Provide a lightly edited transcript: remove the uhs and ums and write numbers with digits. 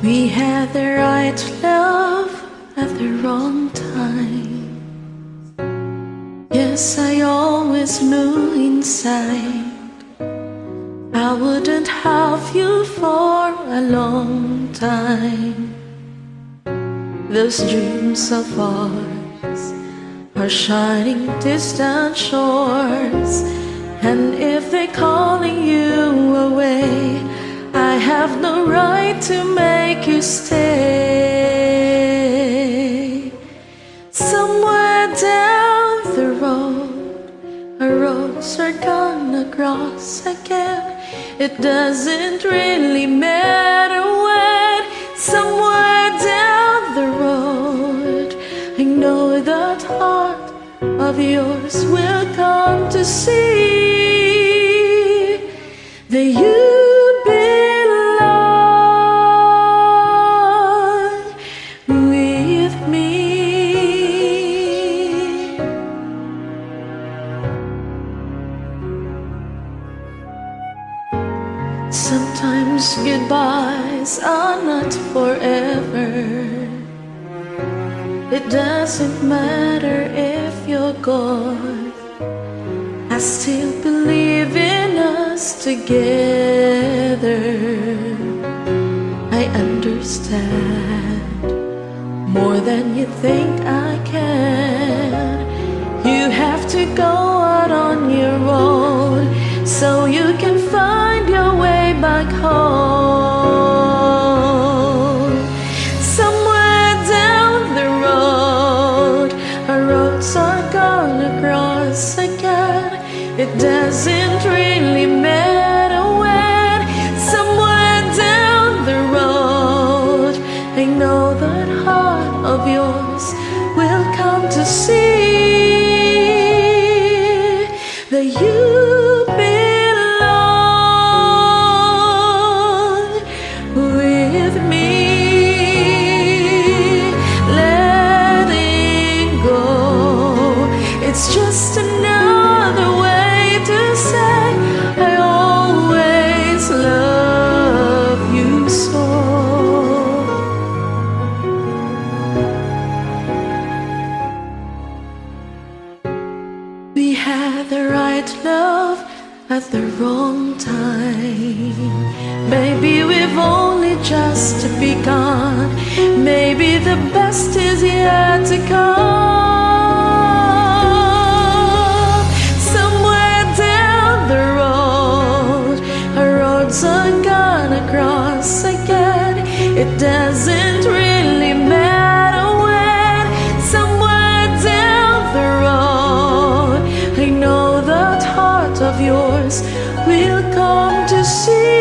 We had the right love at the wrong time. Yes, I always knew inside I wouldn't have you for a long time. Those dreams of ours are shining distant shores, and if they're calling you away, I have no right to make you stay. Somewhere down the road, our roads are gonna cross again. It doesn't really matter when. Somewhere down the road, I know that heart of yours will come to see that you sometimes goodbyes are not forever. It doesn't matter if you're gone, I still believe in us together. I understand more than you think I can. You have to go out on your own so you can find your way back home. Somewhere down the road, our roads are gonna cross again. It doesn't really matter when. Somewhere down the road, I know that heart of yours will come to see that you it's just another way to say I always love you so. We had the right love at the wrong time. Maybe we've only just begun. Maybe the best is yet to come. Are gonna cross again. It doesn't really matter when. Somewhere down the road, I know that heart of yours will come to see